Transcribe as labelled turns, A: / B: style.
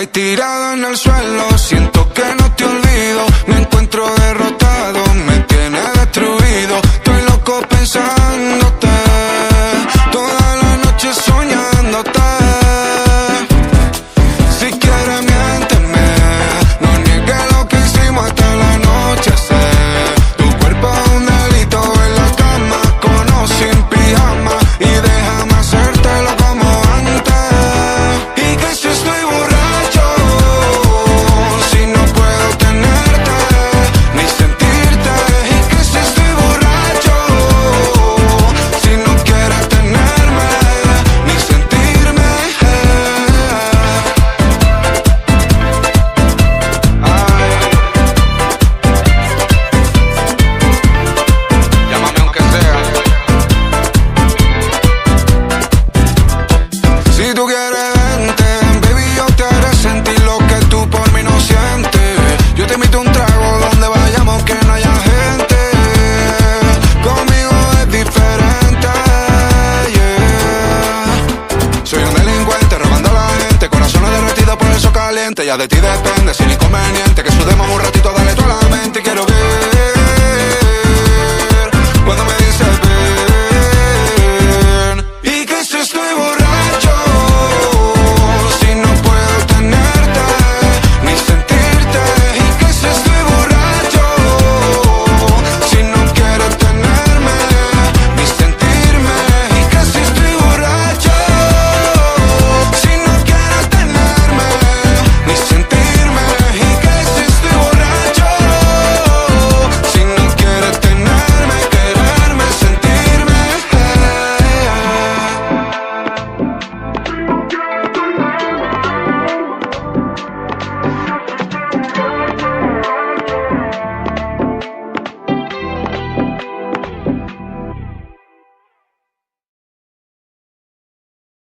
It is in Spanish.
A: Ahí tirado en el suelo, siento que no te olvido. Me encuentro derrotado, me tiene destruido. Estoy loco pensándote, toda la noche soñándote. Si quieres miénteme, no niegues lo que hicimos hasta el anochecer. Tu cuerpo es un delito en la cama, con o sin pijama. Y déjame hacértelo como antes. Y que si estoy borracho, si no puedo tenerte ni sentirte. Y que si estoy borracho, si no quieres tenerme ni sentirme. Llámame aunque sea. Si tú quieres vente, baby, yo te haré sentir lo que tú por mí no sientes. Yo te invito a un trago donde vayamos que no haya gente. Conmigo es diferente, yeah. Soy un delincuente robando a la gente, corazones derretidos por eso caliente. Ya de ti depende, sin inconveniente, que sudemos un ratito, dale tú a la mente. Quiero ver